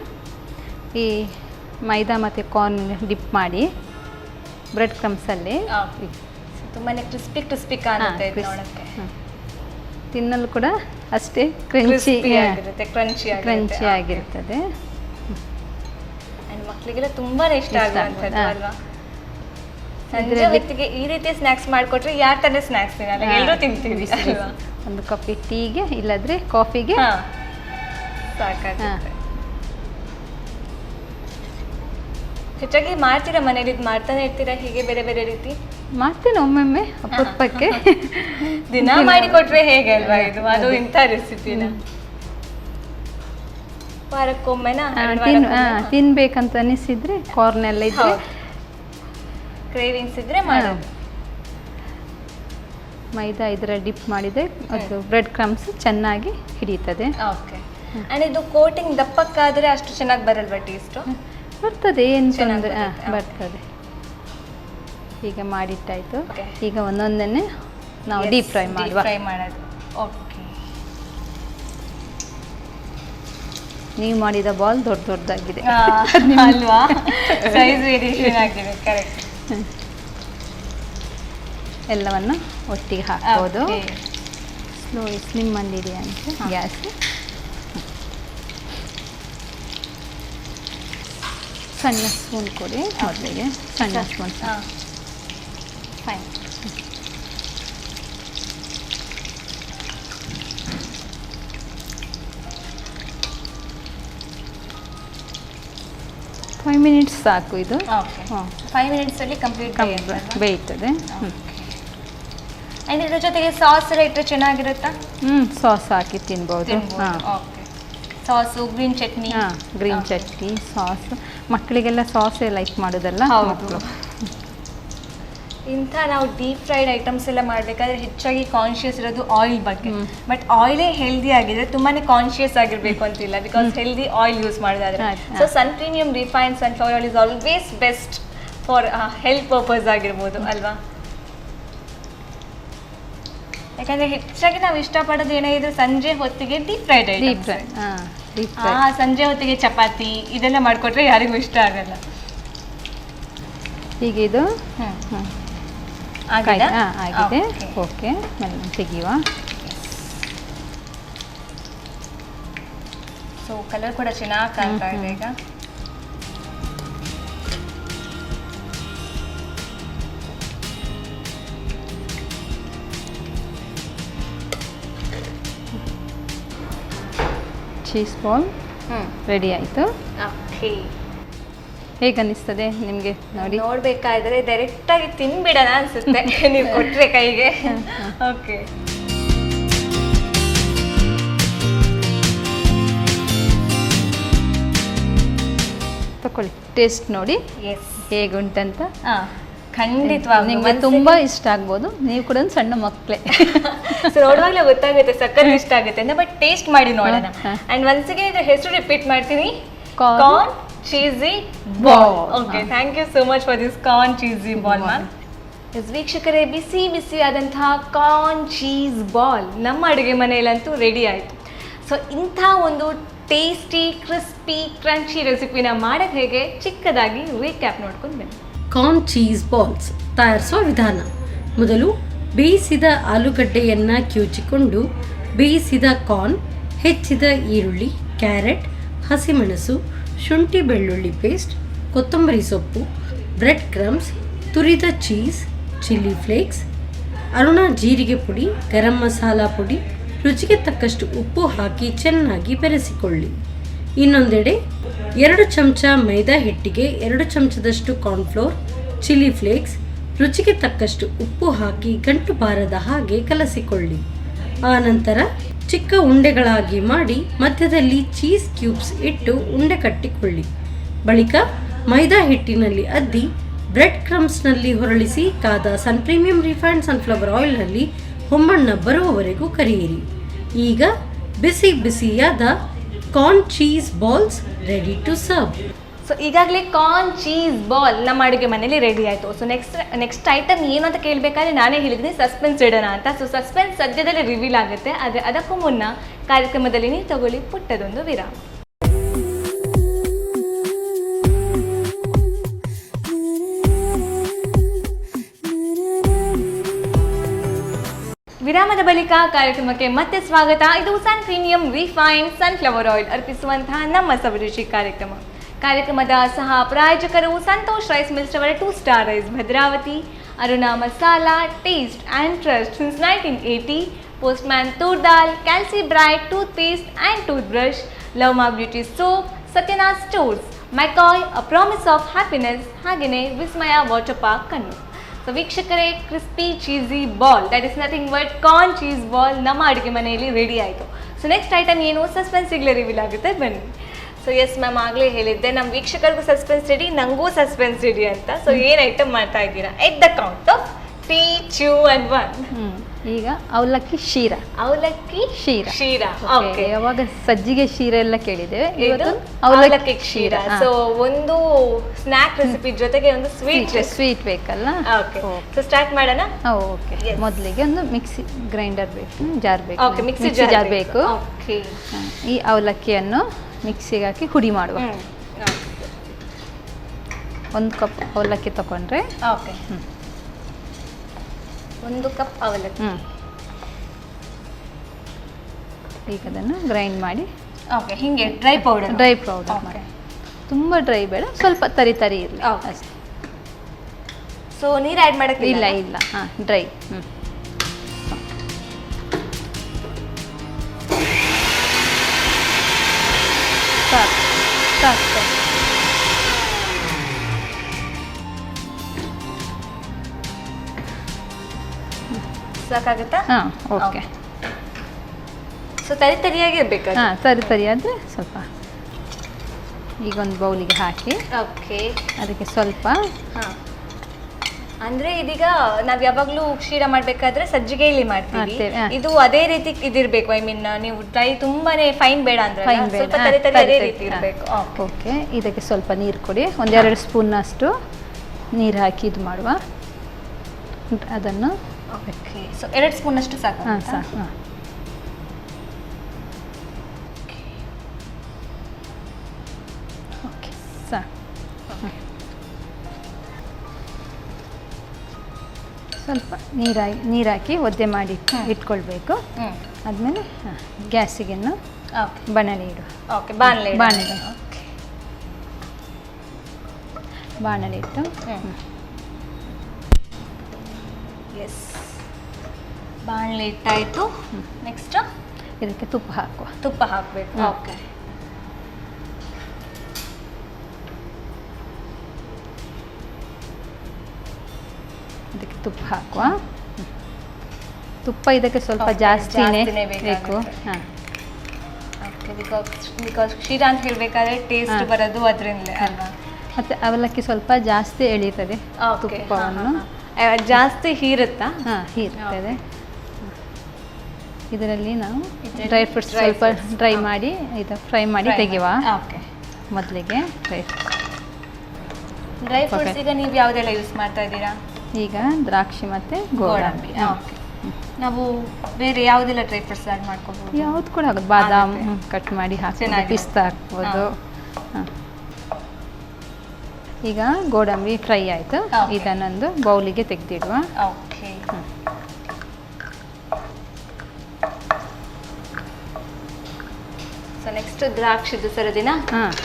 ಈ ಮೈದಾ ಮತ್ತು ಕಾರ್ನ್ ಡಿಪ್ ಮಾಡಿ ಬ್ರೆಡ್ ಕ್ರಮ್ಸಲ್ಲಿ ತುಂಬಾ ಕ್ರಿಸ್ಪಿ ಕಾಣುತ್ತೆ ನೋಡೋಕ್ಕೆ. ತಿನ್ನಲು ಕೂಡ ಅಷ್ಟೇ ಕ್ರಂಚಿ ಕ್ರಂಚಿ ಆಗಿರ್ತದೆ. ಆ್ಯಂಡ್ ಮಕ್ಕಳಿಗೆಲ್ಲ ತುಂಬಾ ಇಷ್ಟ ಆಗುವಂಥದ್ದು ಅಲ್ವಾ. ಸಂಜೆ ಹೊತ್ತಿಗೆ ಈ ರೀತಿ ಸ್ನ್ಯಾಕ್ಸ್ ಮಾಡಿಕೊಟ್ರೆ ಯಾರು ತಾನೇ ಸ್ನ್ಯಾಕ್ಸ್ ತಿನ್ನಲ್ಲ, ಎಲ್ಲರೂ ತಿಂತೀವಿ ಅಲ್ವಾ. ಒಂದು ಕಪ್ಪಿ ಟೀಗೆ ಇಲ್ಲದ್ರೆ ಕಾಫಿಗೆ ಸಾಕಾಗುತ್ತೆ. ಹೆಚ್ಚಾಗಿ ಮಾಡ್ತೀರಾ ಮನೇಲಿ? ಇದು ಮಾಡ್ತಾನೆ ಇರ್ತೀರಾ ಹೀಗೆ ಬೇರೆ ಬೇರೆ ರೀತಿ? ಮಾಡ್ತೇನೆ ಒಮ್ಮೊಮ್ಮೆ ಅಪರೂಪಕ್ಕೆ. ದಿನ ಮಾಡಿಕೊಟ್ರೆ ಹೇಗೆ ಅಲ್ವಾ ಇದು, ಅದು ಇಂಥ ರೆಸಿಪಿನ ವಾರಕ್ಕೊಮ್ಮೆನಾ? ತಿನ್ಬೇಕಂತ ಅನಿಸಿದ್ರೆ ಕಾರ್ನ್ ಎಲ್ಲ ಇದ್ರೆ, ಕ್ರೇವಿಂಗ್ಸ್ ಇದ್ರೆ ಮಾಡೋದು. ಮೈದಾ ಇದರ ಡಿಪ್ ಮಾಡಿದ್ರೆ ಅದು ಬ್ರೆಡ್ ಕ್ರಮ್ಸ್ ಚೆನ್ನಾಗಿ ಹಿಡಿಯುತ್ತದೆ. ಓಕೆ. ಆ್ಯಂಡ್ ಇದು ಕೋಟಿಂಗ್ ದಪ್ಪಕ್ಕಾದರೆ ಅಷ್ಟು ಚೆನ್ನಾಗಿ ಬರಲ್ವಾ ಟೇಸ್ಟು? ಬರ್ತದೆ, ಏನು ತೊಂದರೆ ಬರ್ತದೆ. ಈಗ ಮಾಡಿಟ್ಟಾಯ್ತು. ಈಗ ಒಂದೊಂದನ್ನೇ ನಾವು ಡೀಪ್ ಫ್ರೈ ಮಾಡೋದು. ಓಕೆ. ನೀವು ಮಾಡಿದ ಬಾಲ್ ದೊಡ್ಡ ದೊಡ್ಡದಾಗಿದೆ ಅಲ್ವಾ, ಸೈಜ್ ವೇರಿಯೇಷನ್ ಆಗಿದೆ. ಕರೆಕ್ಟ್. ಎಲ್ಲವನ್ನು ಒಟ್ಟಿಗೆ ಹಾಕ್ಬೋದು. ಸ್ಲಿಮ್ಮಲ್ಲಿ ಇದೆ ಅಂತ ಗ್ಯಾಸ್. ಸಣ್ಣ ಸ್ಪೂನ್ ಕೊಡಿ ಮೊದಲಿಗೆ, ಸಣ್ಣ ಸ್ಪೂನ್. ಫೈನ್. ಫೈವ್ ಮಿನಿಟ್ಸ್ ಸಾಕು ಇದು. ಓಕೆ. 5 ಮಿನಿಟ್ಸಲ್ಲಿ ಕಂಪ್ಲೀಟ್ ಬೇಯ್ತದೆ. ಆ್ಯಂಡ್ ಇದ್ರ ಜೊತೆಗೆ ಸಾಸ್ ಎಲ್ಲ ಇಟ್ಟರೆ ಚೆನ್ನಾಗಿರುತ್ತಾ? ಸಾಸ್ ಹಾಕಿ ತಿನ್ಬೋದು. Okay. Sauce, green chutney. Green chutney, sauce. ಮಕ್ಕಳಿಗೆಲ್ಲ ಸಾಸೇ ಲೈಕ್ ಮಾಡೋದಲ್ಲ. ಹೌದು. ಇಂಥ ನಾವು ಡೀಪ್ ಫ್ರೈಡ್ ಐಟಮ್ಸ್ ಎಲ್ಲ ಮಾಡಬೇಕಾದ್ರೆ ಹೆಚ್ಚಾಗಿ ಕಾನ್ಷಿಯಸ್ ಇರೋದು ಆಯಿಲ್ ಬಗ್ಗೆ. ಬಟ್ ಆಯಿಲೇ ಹೆಲ್ದಿ ಆಗಿದ್ರೆ ತುಂಬಾ ಕಾನ್ಷಿಯಸ್ ಆಗಿರಬೇಕು ಅಂತಿಲ್ಲ, ಬಿಕಾಸ್ ಹೆಲ್ದಿ ಆಯಿಲ್ ಯೂಸ್ ಮಾಡೋದಾದ್ರೆ. So sun premium refined sunflower oil is always best for health purpose ಆಗಿರ್ಬೋದು ಅಲ್ವಾ. ಯಾಕಂದರೆ ಹೆಚ್ಚಾಗಿ ನಾವು ಇಷ್ಟಪಡೋದು ಏನಾಗಿದ್ರು ಸಂಜೆ ಹೊತ್ತಿಗೆ ಡೀಪ್ ಫ್ರೈಡ್ ಐಟಮ್ಸ್. ಸಂಜೆ ಹೊತ್ತಿಗೆ ಚಪಾತಿ ಇದೆಲ್ಲ ಮಾಡಿಕೊಟ್ರೆ ಯಾರಿಗೂ ಇಷ್ಟ ಆಗಲ್ಲ. ಈಗ ಇದು ಆಗಿದೆ. ಓಕೆ, ತೆಗಿಯುವ. ಸೊ ಕಲರ್ ಕೂಡ ಚೆನ್ನಾಗಿ ಕಾಣ್ತಾ ಇದೆ ಈಗ. ಚೀಸ್ ಬಾಲ್ ರೆಡಿ ಆಯಿತು. ಓಕೆ. ಹೇಗೆ ಅನ್ನಿಸ್ತದೆ ನಿಮಗೆ? ನೋಡಬೇಕಾದ್ರೆ ಡೈರೆಕ್ಟಾಗಿ ತಿನ್ಬಿಡೋಣ ಅನಿಸುತ್ತೆ ನೀವು ಕೊಟ್ಟರೆ ಕೈಗೆ. ಓಕೆ. ತಗೊಳ್ಳಿ, ಟೇಸ್ಟ್ ನೋಡಿ ಎಸ್ ಹೇಗುಂಟಂತ. ಖಂಡಿತವಾಗಿ ನಿಮಗೆ ತುಂಬಾ ಇಷ್ಟ ಆಗ್ಬೋದು. ನೀವು ಕೂಡ ಒಂದು ಸಣ್ಣ ಮಕ್ಕಳೇ, ಸೊ ನೋಡುವಾಗಲೇ ಗೊತ್ತಾಗುತ್ತೆ ಸಕ್ಕರೆ ಇಷ್ಟ ಆಗುತ್ತೆ ಅಂತ. ಬಟ್ ಟೇಸ್ಟ್ ಮಾಡಿ ನೋಡೋಣ. ಆ್ಯಂಡ್ ಒನ್ಸಿಗೆ ಇದ್ರ ಹೆಸರು ರಿಪೀಟ್ ಮಾಡ್ತೀನಿ, corn cheesy ball. Okay, thank you so much for this corn cheesy ball ma'am. ವೀಕ್ಷಕರೇ, ಬಿಸಿ ಬಿಸಿ ಆದಂತಹ ಕಾರ್ನ್ ಚೀಸ್ ಬಾಲ್ ನಮ್ಮ ಅಡುಗೆ ಮನೆಯಲ್ಲಂತೂ ರೆಡಿ ಆಯಿತು. ಸೊ ಇಂಥ ಒಂದು ಟೇಸ್ಟಿ ಕ್ರಿಸ್ಪಿ ಕ್ರಂಚಿ ರೆಸಿಪಿನ ಮಾಡೋದು ಹೇಗೆ ಚಿಕ್ಕದಾಗಿ ರೀಕ್ಯಾಪ್ ನೋಡ್ಕೊಂಡು ಬನ್ನಿ. ಕಾರ್ನ್ ಚೀಸ್ ಬಾಲ್ಸ್ ತಯಾರಿಸುವ ವಿಧಾನ. ಮೊದಲು ಬೇಯಿಸಿದ ಆಲೂಗಡ್ಡೆಯನ್ನು ಕಿವುಚಿಕೊಂಡು ಬೇಯಿಸಿದ ಕಾರ್ನ್, ಹೆಚ್ಚಿದ ಈರುಳ್ಳಿ, ಕ್ಯಾರೆಟ್, ಹಸಿಮೆಣಸು, ಶುಂಠಿ ಬೆಳ್ಳುಳ್ಳಿ ಪೇಸ್ಟ್, ಕೊತ್ತಂಬರಿ ಸೊಪ್ಪು, ಬ್ರೆಡ್ ಕ್ರಮ್ಸ್, ತುರಿದ ಚೀಸ್, ಚಿಲ್ಲಿ ಫ್ಲೇಕ್ಸ್, ಅರುಣ ಜೀರಿಗೆ ಪುಡಿ, ಗರಂ ಮಸಾಲ ಪುಡಿ, ರುಚಿಗೆ ತಕ್ಕಷ್ಟು ಉಪ್ಪು ಹಾಕಿ ಚೆನ್ನಾಗಿ ಬೆರೆಸಿಕೊಳ್ಳಿ. ಇನ್ನೊಂದೆಡೆ 2 ಚಮಚ ಮೈದಾ ಹಿಟ್ಟಿಗೆ 2 ಚಮಚದಷ್ಟು ಕಾರ್ನ್ಫ್ಲೋರ್, ಚಿಲ್ಲಿ ಫ್ಲೇಕ್ಸ್, ರುಚಿಗೆ ತಕ್ಕಷ್ಟು ಉಪ್ಪು ಹಾಕಿ ಗಂಟು ಬಾರದ ಹಾಗೆ ಕಲಸಿಕೊಳ್ಳಿ. ಆ ನಂತರ ಚಿಕ್ಕ ಉಂಡೆಗಳಾಗಿ ಮಾಡಿ ಮಧ್ಯದಲ್ಲಿ ಚೀಸ್ ಕ್ಯೂಬ್ಸ್ ಇಟ್ಟು ಉಂಡೆ ಕಟ್ಟಿಕೊಳ್ಳಿ. ಬಳಿಕ ಮೈದಾ ಹಿಟ್ಟಿನಲ್ಲಿ ಅದ್ದಿ ಬ್ರೆಡ್ ಕ್ರಮ್ಸ್ನಲ್ಲಿ ಹೊರಳಿಸಿ ಕಾದ ಸನ್ ಪ್ರೀಮಿಯಂ ರಿಫೈನ್ಡ್ ಸನ್ಫ್ಲವರ್ ಆಯಿಲ್ನಲ್ಲಿ ಹೊಮ್ಮಣ್ಣ ಬರುವವರೆಗೂ ಕರಿಯಿರಿ. ಈಗ ಬಿಸಿ ಬಿಸಿಯಾದ corn cheese balls ready to serve. So ಈಗಾಗಲೇ ಕಾರ್ನ್ ಚೀಸ್ ಬಾಲ್ ನಮ್ಮ ಅಡುಗೆ ಮನೇಲಿ ರೆಡಿ ಆಯಿತು. ಸೊ ನೆಕ್ಸ್ಟ್ ಐಟಮ್ ಏನು ಅಂತ ಕೇಳಬೇಕಾದ್ರೆ ನಾನೇ ಹೇಳಿದ್ದೀನಿ ಸಸ್ಪೆನ್ಸ್ ಇಡೋಣ ಅಂತ. ಸೊ ಸಸ್ಪೆನ್ಸ್ ಸದ್ಯದಲ್ಲೇ ರಿವೀಲ್ ಆಗುತ್ತೆ. ಆದರೆ ಅದಕ್ಕೂ ಮುನ್ನ ಕಾರ್ಯಕ್ರಮದಲ್ಲಿ ನೀವು ತಗೊಳ್ಳಿ ಪುಟ್ಟದೊಂದು ವಿರಾಮ. ವಿರಾಮದ ಬಳಿಕ ಕಾರ್ಯಕ್ರಮಕ್ಕೆ ಮತ್ತೆ ಸ್ವಾಗತ. ಇದು ಸನ್ ಪ್ರೀಮಿಯಂ ರಿಫೈನ್ ಸನ್ಫ್ಲವರ್ ಆಯಿಲ್ ಅರ್ಪಿಸುವಂತಹ ನಮ್ಮ ಸವಿರುಚಿ ಕಾರ್ಯಕ್ರಮದ ಸಹ ಪ್ರಾಯೋಜಕರು ಸಂತೋಷ್ ರೈಸ್ ಮಿಲ್ಸ್ ರವರ 2 star rice Bhadravati, Aruna masala, taste and trust since 1980, Postman toor dal, Calci Bright tooth paste and tooth brush, Love Mark beauty soap, Satyanath stores, McCoy a promise of happiness, ಹಾಗೆಯೇ ವಿಸ್ಮಯ ವಾಟರ್ ಪಾರ್ಕ್ ಕಣ್ಣು. So ವೀಕ್ಷಕರೇ, crispy cheesy ball that is nothing but corn cheese ball ನಮ್ಮ ಅಡುಗೆ ಮನೆಯಲ್ಲಿ ready ಆಯಿತು. So next item ಏನು ಸಸ್ಪೆನ್ಸಿಗ್ಲೇ reveal ಆಗುತ್ತೆ, ಬನ್ನಿ. ಸೊ ಎಸ್ ಮ್ಯಾಮ್, ಆಗಲೇ ಹೇಳಿದ್ದೆ ನಮ್ಮ ವೀಕ್ಷಕರಿಗೂ ಸಸ್ಪೆನ್ಸ್ ರೆಡಿ, ನನಗೂ ಸಸ್ಪೆನ್ಸ್ ರೆಡಿ ಅಂತ. ಸೊ ಏನು ಐಟಮ್ ಮಾಡ್ತಾ ಇದ್ದೀರಾ? At the count of 3, 2 and 1. ಈಗ ಅವಲಕ್ಕಿ ಶೀರಾ. ಅವಲಕ್ಕಿ ಶೀರಾ. ಓಕೆ. ಯಾವಾಗ ಸಜ್ಜಿಗೆ ಶೀರಾ ಎಲ್ಲ ಕೇಳಿದ್ದೇವೆ, ಇದು ಅವಲಕ್ಕಿ ಶೀರಾ. ಸೊ ಒಂದು ಸ್ನ್ಯಾಕ್ ರೆಸಿಪಿ ಜೊತೆಗೆ ಒಂದು ಸ್ವೀಟ್ ಬೇಕಲ್ಲ. ಓಕೆ. ಸೊ ಸ್ಟಾರ್ಟ್ ಮಾಡೋಣ. ಓಕೆ. ಮೊದಲಿಗೆ ಒಂದು ಮಿಕ್ಸಿ ಗ್ರೈಂಡರ್ ಬೇಕು, ಜಾರ್ ಬೇಕು. ಓಕೆ, ಮಿಕ್ಸಿ ಜಾರ್ ಬೇಕು. ಓಕೆ. ಈ ಅವಲಕ್ಕಿಯನ್ನು ಮಿಕ್ಸಿಗೆ ಹಾಕಿ ಹುಡಿ ಮಾಡುವ. 1 ಕಪ್ ಅವಲಕ್ಕಿ ತಗೊಂಡ್ರೆ. ಓಕೆ. 1 ಕಪ್ ಅವಲಕ್ಕಿ. ಈಗ ಅದನ್ನು ಗ್ರೈಂಡ್ ಮಾಡಿ. ಓಕೆ. ಹಿಂಗೆ ಡ್ರೈ ಪೌಡರ್ ಮಾಡಿ. ತುಂಬ ಡ್ರೈ ಬೇಡ, ಸ್ವಲ್ಪ ತರಿ ಇರಲಿ ಅಷ್ಟೇ. ಸೊ ನೀರು ಆ್ಯಡ್ ಮಾಡೋಕ್ಕೆ ಇಲ್ಲ. ಡ್ರೈ. ಸಾಕು. ಸಾಕಾಗುತ್ತಾ? ಓಕೆ. ಸೊ ತರಿಯಾಗಿ ಇರಬೇಕು. ತರಿ ಆದರೆ ಸ್ವಲ್ಪ. ಈಗ ಒಂದು ಬೌಲಿಗೆ ಹಾಕಿ. ಓಕೆ. ಅದಕ್ಕೆ ಸ್ವಲ್ಪ. ಅಂದ್ರೆ ಇದೀಗ ನಾವ್ ಯಾವಾಗ್ಲೂ ಕ್ಷೀರ ಮಾಡ್ಬೇಕಾದ್ರೆ ಸಜ್ಜಿಗೆಯಲ್ಲಿ ಮಾಡ್ತೀವಿ. ಇದು ಅದೇ ರೀತಿ ಇದಿರ್ಬೇಕು. ಐ ಮೀನ್ ನೀವು ಡ್ರೈ ತುಂಬಾನೇ ಫೈನ್ ಬೇಡ ಅಂದ್ರೆ ಸ್ವಲ್ಪ ಅದೇ ರೀತಿ ಇರಬೇಕು. ಓಕೆ. ಇದಕ್ಕೆ ಸ್ವಲ್ಪ ನೀರು ಕೊಡಿ. 1-2 ಸ್ಪೂನ್ ಅಷ್ಟು ನೀರು ಹಾಕಿ ಇದು ಮಾಡುವ. ಅದನ್ನು. ಓಕೆ. ಸೊ 2 ಸ್ಪೂನ್ ಅಷ್ಟು ಸಾಕು. ಸಾಕು. ಓಕೆ, ಸಾಕು. ಸ್ವಲ್ಪ ನೀರು ಹಾಕಿ ಒದ್ದೆ ಮಾಡಿ ಇಟ್ಕೊಳ್ಬೇಕು. ಆದಮೇಲೆ ಗ್ಯಾಸಿಗೆ ಬಾಣಲೆ ಇಡು. ಓಕೆ. ಬಾಣಲೆ ಇಟ್ಟು. ಎಸ್, ಬಾಣಲೆ ಇಟ್ಟಾಯಿತು. ನೆಕ್ಸ್ಟ್ ಇದಕ್ಕೆ ತುಪ್ಪ ಹಾಕಬೇಕು. ಓಕೆ. ಇದಕ್ಕೆ ತುಪ್ಪ ಹಾಕುವ. ತುಪ್ಪ ಇದಕ್ಕೆ ಸ್ವಲ್ಪ ಜಾಸ್ತಿನೇ ಬೇಕು. ಬಿಕಾಸ್ ಕ್ಷೀರ ಅಂತ ಹೇಳಬೇಕಾದ್ರೆ ಟೇಸ್ಟ್ ಬರೋದು ಅದರಿಂದಲೇ ಅಲ್ವಾ. ಮತ್ತು ಅವಲಕ್ಕಿ ಸ್ವಲ್ಪ ಜಾಸ್ತಿ ಎಳೀತದೆ. ತುಪ್ಪವನ್ನು ಜಾಸ್ತಿ ಹೀರುತ್ತಾ? ಹೀರ್ತದೆ. ಇದರಲ್ಲಿ ನಾವು ಡ್ರೈ ಫ್ರೂಟ್ಸ್ ಸ್ವಲ್ಪ ಫ್ರೈ ಮಾಡಿ ತೆಗೆಯುವ. ಮೊದಲಿಗೆ ಡ್ರೈ ಫ್ರೂಟ್ಸ್ ಈಗ ನೀವು ಯಾವುದೆಲ್ಲ ಯೂಸ್ ಮಾಡ್ತಾ ಇದ್ದೀರಾ? ಈಗ ದ್ರಾಕ್ಷಿ ಮತ್ತು ಗೋಡಂಬಿ. ನಾವು ಬೇರೆ ಯಾವುದೆಲ್ಲ ಡ್ರೈ ಫ್ರೂಟ್ಸ್ ಆ್ಯಡ್ ಮಾಡ್ಕೋಬಹುದು? ಯಾವ್ದು ಕೂಡ ಆಗೋದು. ಬಾದಾಮ್ ಕಟ್ ಮಾಡಿ ಹಾಕ್ಬೋದು, ಪಿಸ್ತಾ ಹಾಕ್ಬೋದು. ಈಗ ಗೋಡಂಬಿ ಫ್ರೈ ಆಯಿತು. ಇದನ್ನೊಂದು ಬೌಲಿಗೆ ತೆಗೆದಿಡುವ. ಓಕೆ. ಸೊ ನೆಕ್ಸ್ಟ್ ದ್ರಾಕ್ಷಿದು ಸರದಿನ.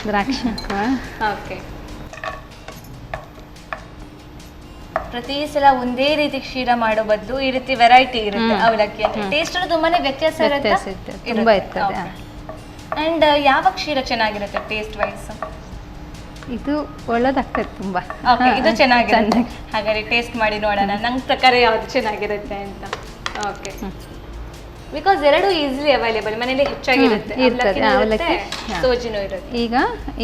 ದ್ರಾಕ್ಷಿ ಹಾಕುವ. ಓಕೆ. ಪ್ರತಿ ಸಲ ಒಂದೇ ರೀತಿ ಕ್ಷೀರ ಮಾಡೋ ಬದಲು ಈ ರೀತಿ ವೆರೈಟಿ ಇರುತ್ತೆ ಅವಲಕ್ಕಿ. ಟೇಸ್ಟ್ ತುಂಬಾನೇ ವ್ಯತ್ಯಾಸ ಇರುತ್ತೆ. ತುಂಬಾ ಇರ್ತದೆ. ಅಂಡ್ ಯಾವ ಕ್ಷೀರ ಚೆನ್ನಾಗಿರುತ್ತೆ ಟೇಸ್ಟ್ ವೈಸ್? ಇದು ಒಳ್ಳೇದಾಗ್ತದೆ ತುಂಬಾ. ಓಕೆ. ಇದು ಚೆನ್ನಾಗಿರುತ್ತೆ. ಹಾಗಾದ್ರೆ ಟೇಸ್ಟ್ ಮಾಡಿ ನೋಡೋಣ ನನ್ನ ಪ್ರಕಾರ ಯಾವ್ದು ಚೆನ್ನಾಗಿರುತ್ತೆ ಅಂತ. ಓಕೆ. ಬಿಕಾಸ್ ಎರಡು ಈಸಿಲಿ ಅವೈಲೇಬಲ್ ಮನೇಲಿ ಹೆಚ್ಚಾಗಿರುತ್ತೆ. ಸೋಜಿನೂ ಇರುತ್ತೆ.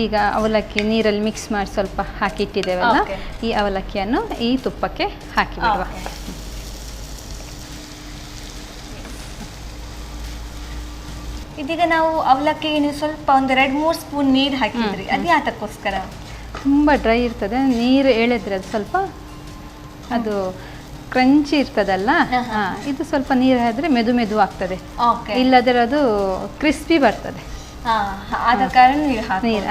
ಈಗ ಅವಲಕ್ಕಿ ನೀರಲ್ಲಿ ಮಿಕ್ಸ್ ಮಾಡಿ ಸ್ವಲ್ಪ ಹಾಕಿಟ್ಟಿದ್ದೇವಲ್ಲ, ಈ ಅವಲಕ್ಕಿಯನ್ನು ಈ ತುಪ್ಪಕ್ಕೆ ಹಾಕಿ ಬಿಡುವ. ಇದೀಗ ನಾವು ಅವಲಕ್ಕಿಗೆ ನೀವು ಸ್ವಲ್ಪ ಒಂದು 2-3 ಸ್ಪೂನ್ ನೀರು ಹಾಕಿದ್ರಿ, ಅದು ಯಾತಕ್ಕೋಸ್ಕರ? ತುಂಬ ಡ್ರೈ ಇರ್ತದೆ, ನೀರು ಎಳೆದ್ರೆ ಅದು ಸ್ವಲ್ಪ ಅದು ಕ್ರಂಚಿ ಇರ್ತದಲ್ಲ, ಇದು ಸ್ವಲ್ಪ ನೀರು ಹಾಕಿದ್ರೆ ಮೆದು ಆಗ್ತದೆ, ಇಲ್ಲದ್ರೆ ಅದು ಕ್ರಿಸ್ಪಿ ಬರ್ತದೆ. ಆದ ಕಾರಣ ನೀರು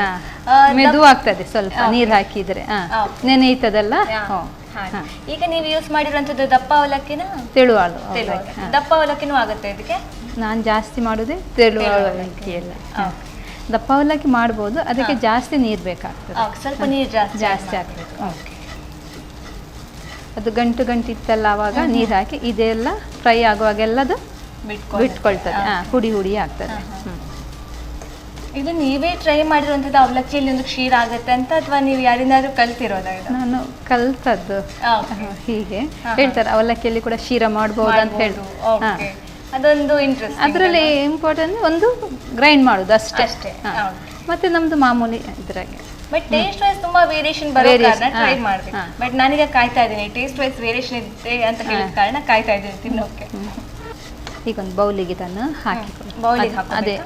ಮೆದು ಆಗ್ತದೆ ಸ್ವಲ್ಪ ನೀರು ಹಾಕಿದ್ರೆ, ನೆನೆಯುತ್ತದಲ್ಲ. ಈಗ ನೀವು ಯೂಸ್ ಮಾಡಿರುವಂತದ್ದು ದಪ್ಪ ಅವಲಕ್ಕಿನ ತೆಳುವಾಳು ದಪ್ಪ ಅವಲಕ್ಕಿನೂ ಆಗುತ್ತೆ ಇದಕ್ಕೆ? ನಾನು ಜಾಸ್ತಿ ಮಾಡೋದೇ ತೆಳುವಾಳು ಅವಲಕ್ಕಿ ಎಲ್ಲ. ದಪ್ಪ ಅವಲಕ್ಕಿ ಮಾಡ್ಬೋದು, ಅದಕ್ಕೆ ಜಾಸ್ತಿ ನೀರು ಬೇಕಾಗ್ತದೆ, ಸ್ವಲ್ಪ ನೀರು ಜಾಸ್ತಿ ಹಾಕ್ಬೇಕು. ಅದು ಗಂಟು ಇತ್ತಲ್ಲ, ಆವಾಗ ನೀರು ಹಾಕಿ ಇದೆಲ್ಲ ಫ್ರೈ ಆಗುವಾಗೆಲ್ಲದು ಬಿಟ್ಕೊಳ್ತದೆ, ಹುಡಿ ಆಗ್ತದೆ. ಇದು ನೀವೇ ಟ್ರೈ ಮಾಡಿರುವಂಥದ್ದು ಅವಲಕ್ಕಿಯಲ್ಲಿ ಒಂದು ಕ್ಷೀರ ಆಗುತ್ತೆ ಅಂತ, ಅಥವಾ ನೀವು ಯಾರಿಂದಾದ್ರೂ ಕಲ್ತಿರೋದ? ನಾನು ಕಲ್ತದ್ದು. ಹೀಗೆ ಹೇಳ್ತಾರೆ ಅವಲಕ್ಕಿಯಲ್ಲಿ ಕೂಡ ಕ್ಷೀರ ಮಾಡ್ಬೋದು ಅಂತ ಹೇಳ್ತಾರೆ. ಅದೊಂದು ಇಂಟ್ರೆಸ್ಟ್. ಅದರಲ್ಲಿ ಇಂಪಾರ್ಟೆಂಟ್ ಒಂದು ಗ್ರೈಂಡ್ ಮಾಡೋದು ಅಷ್ಟೇ. ಮತ್ತೆ ನಮ್ದು ಮಾಮೂಲಿ ಇದ್ರಾಗೆ. ಬಟ್ ಟೇಸ್ಟ್ ವೈಸ್ ತುಂಬಾ ವೇರಿಯೇಷನ್ ಬರೋ ಕಾರಣ ಟ್ರೈ ಮಾಡ್ಬೇಕು. ಬಟ್ ನಾನೀಗ ಕಾಯ್ತಾ ಇದ್ದೀನಿ, ಟೇಸ್ಟ್ ವೈಸ್ ವೇರಿಯೇಷನ್ ಇದೆ ಅಂತ ಹೇಳಿದ ಕಾರಣ ಕಾಯ್ತಾ ಇದ್ದೀನಿ ತಿನ್ನೋಕೆ. ಈಗ ಒಂದು ಬೌಲಿಗೆ ಇದನ್ನು ಹಾಕಿ,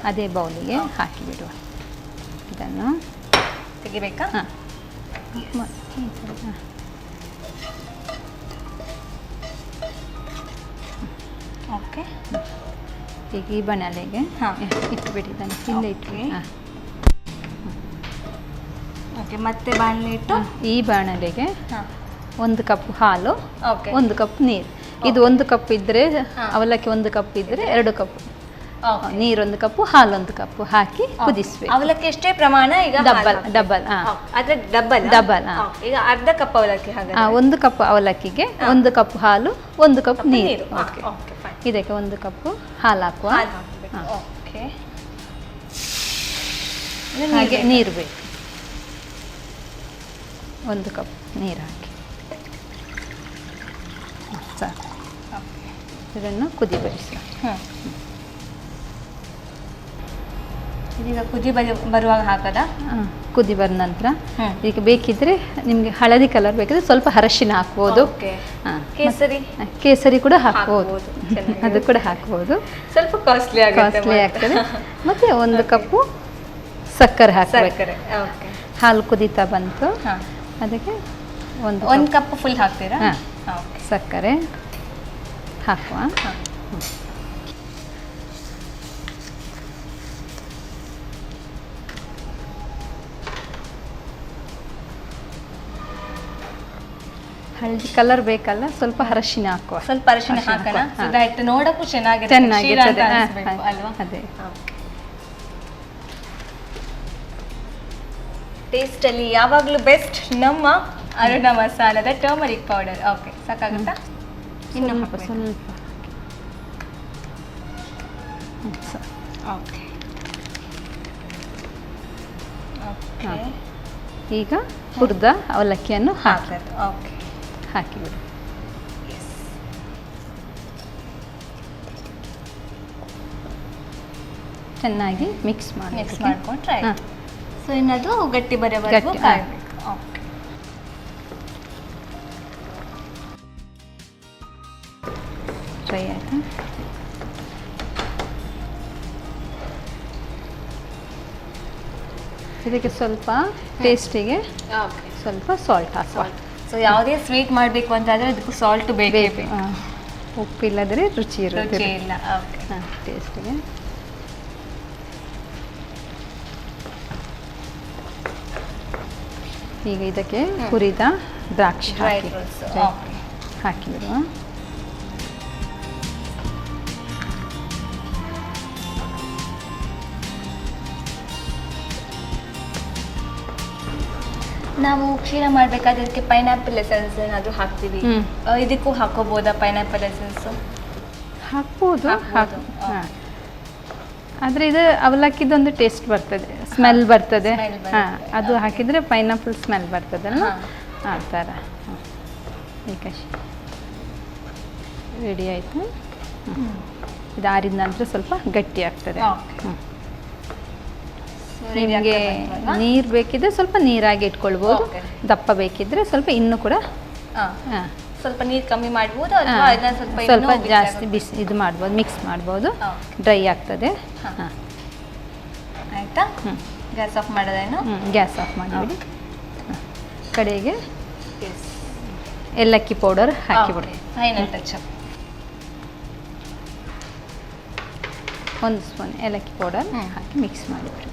ಅದೇ ಬೌಲಿಗೆ ಹಾಕಿ ಬಿಡುವ. ಇದನ್ನು ತೆಗಿಬೇಕಾ? ಓಕೆ. ಈಗ ಈ ಬಾಣಲೆಗೆ ಇಟ್ಬಿಡಿ, ಇದನ್ನು ಇಲ್ಲೇ ಇಟ್ವಿ. ಓಕೆ, ಮತ್ತೆ ಬಾಣಲೆ ಇಟ್ಟು ಈ ಬಾಣಲೆಗೆ 1 ಕಪ್ ಹಾಲು, 1 ಕಪ್ ನೀರು. ಇದು 1 ಕಪ್ ಇದ್ರೆ ಅವಲಕ್ಕಿ, 1 ಕಪ್ ಇದ್ರೆ 2 ಕಪ್ ನೀರು, 1 ಕಪ್ ಹಾಲು, 1 ಕಪ್ ಹಾಕಿ ಕುದಿಸ್ಬೇಕು. ಅವಲಕ್ಕಿ ಎಷ್ಟೇ ಪ್ರಮಾಣ? ಈಗ ಡಬಲ್ ಈಗ ಅರ್ಧ ಕಪ್ ಅವಲಕ್ಕಿ, 1 ಕಪ್ ಅವಲಕ್ಕಿಗೆ 1 ಕಪ್ ಹಾಲು, 1 ಕಪ್ ನೀರು. ಇದಕ್ಕೆ 1 ಕಪ್ ಹಾಲು ಹಾಕುವ. ಹಾಗೆ ನೀರು ಬೇಕು, 1 ಕಪ್ ನೀರು ಹಾಕಿ ಸಾಕು. ಇದನ್ನು ಕುದಿ ಬರಿಸಿ. ಇದೀಗ ಕುದಿ ಬರುವಾಗ ಹಾಕದ? ಕುದಿ ಬಂದ ನಂತರ ಇದಕ್ಕೆ ಬೇಕಿದ್ರೆ ನಿಮಗೆ ಹಳದಿ ಕಲರ್ ಬೇಕಿದ್ರೆ ಸ್ವಲ್ಪ ಅರಶಿನ ಹಾಕ್ಬೋದು, ಕೇಸರಿ ಕೂಡ ಹಾಕ್ಬೋದು, ಅದು ಕೂಡ ಹಾಕ್ಬೋದು. ಸ್ವಲ್ಪ ಕಾಸ್ಟ್ಲಿ ಆಗ್ತದೆ. ಮತ್ತೆ 1 ಕಪ್ಪು ಸಕ್ಕರೆ ಹಾಕಬೇಕು. ಹಾಲು ಕುದೀತಾ ಬಂತು, ಅದಕ್ಕೆ 1 ಕಪ್ ಫುಲ್ ಹಾಕ್ತೀರಾ? ಸಕ್ಕರೆ ಹಾಕುವ. ಹಳದಿ ಕಲರ್ ಬೇಕಲ್ಲ, ಸ್ವಲ್ಪ ಅರಶಿನ ಹಾಕುವ. ಸ್ವಲ್ಪ ಅರಶಿನ ಹಾಕೋಣ, ನೋಡಕ್ಕೂ ಚೆನ್ನಾಗಿರ್ತದೆ ಅಲ್ವಾ? ಅದೇ. ಟೇಸ್ಟ್ ಅಲ್ಲಿ ಯಾವಾಗಲೂ ಬೆಸ್ಟ್ ನಮ್ಮ ಅರುಣ ಮಸಾಲದ ಟರ್ಮರಿಕ್ ಪೌಡರ್. ಓಕೆ, ಸಾಕಾಗುತ್ತಾ? ಇನ್ನು ಸ್ವಲ್ಪ. ಓಕೆ. ಈಗ ಹುರಿದ ಅವಲಕ್ಕಿಯನ್ನು ಓಕೆ, ಹಾಕಿಬಿಡು. ಚೆನ್ನಾಗಿ ಮಿಕ್ಸ್ ಮಾಡ್ಕೊಂಡ್ರೆ ಸೊ ಇನ್ನದು ಗಟ್ಟಿ ಬರೋವರೆಗೂ ಕಾಯಬೇಕು. ಓಕೆ. ಫ್ರೈ ಆಯಿತು. ಇದಕ್ಕೆ ಸ್ವಲ್ಪ ಟೇಸ್ಟಿಗೆ ಸ್ವಲ್ಪ ಸಾಲ್ಟ್ ಹಾಕುವ. ಸೊ ಯಾವುದೇ ಸ್ವೀಟ್ ಮಾಡಬೇಕು ಅಂತಂದರೆ ಅದಕ್ಕೂ ಸಾಲ್ಟ್ ಬೇಕು. ಉಪ್ಪಿಲ್ಲದ್ರೆ ರುಚಿ ಇಲ್ಲ. ಟೇಸ್ಟಿಗೆ ಈಗ ಇದಕ್ಕೆ ಹುರಿದ ದ್ರಾಕ್ಷಿ ಹಾಕಿಬಿಡುವ. ನಾವು ಕ್ಷೀರ ಮಾಡಬೇಕಾದ್ರೆ ಅದಕ್ಕೆ ಪೈನಾಪಲ್ ಎಸೆನ್ಸ್ ಏನಾದರೂ ಹಾಕ್ತೀವಿ, ಇದಕ್ಕೂ ಹಾಕೋಬೋದಾ ಪೈನಾಪಲ್ ಎಸೆನ್ಸ್? ಹಾಕ್ಬೋದು. ಆದರೆ ಇದು ಅವಲಕ್ಕಿದೊಂದು ಟೇಸ್ಟ್ ಬರ್ತದೆ, ಸ್ಮೆಲ್ ಬರ್ತದೆ. ಅದು ಹಾಕಿದರೆ ಪೈನಾಪಲ್ ಸ್ಮೆಲ್ ಬರ್ತದಲ್ಲ, ಆ ಥರ. ಈಗ ರೆಡಿ ಆಯಿತು. ಇದು ಆರಿದ ನಂತರ ಸ್ವಲ್ಪ ಗಟ್ಟಿ ಆಗ್ತದೆ. ನಿಮಗೆ ನೀರು ಬೇಕಿದ್ರೆ ಸ್ವಲ್ಪ ನೀರಾಗಿ ಇಟ್ಕೊಳ್ಬೋದು, ದಪ್ಪ ಬೇಕಿದ್ರೆ ಸ್ವಲ್ಪ ಇನ್ನೂ ಕೂಡ. ಸೊ ಸ್ವಲ್ಪ ನೀರು ಕಮ್ಮಿ ಮಾಡ್ಬೋದು ಅಥವಾ ಅದನ್ನ ಸ್ವಲ್ಪ ಸ್ವಲ್ಪ ಇನ್ನೂ ಜಾಸ್ತಿ ಬಿಸಿ ಇದು ಮಾಡ್ಬೋದು, ಮಿಕ್ಸ್ ಮಾಡ್ಬೋದು, ಡ್ರೈ ಆಗ್ತದೆ. ಹಾಂ, ಆಯಿತಾ? ಗ್ಯಾಸ್ ಆಫ್ ಮಾಡೋದೇನು? ಗ್ಯಾಸ್ ಆಫ್ ಮಾಡಿಬಿಡಿ. ಕಡೆಗೆ ಏಲಕ್ಕಿ ಪೌಡರ್ ಹಾಕಿಬಿಡಿ. Final touch up. 1 ಸ್ಪೂನ್ ಏಲಕ್ಕಿ ಪೌಡರ್ ಹಾಕಿ ಮಿಕ್ಸ್ ಮಾಡಿಬಿಡಿ.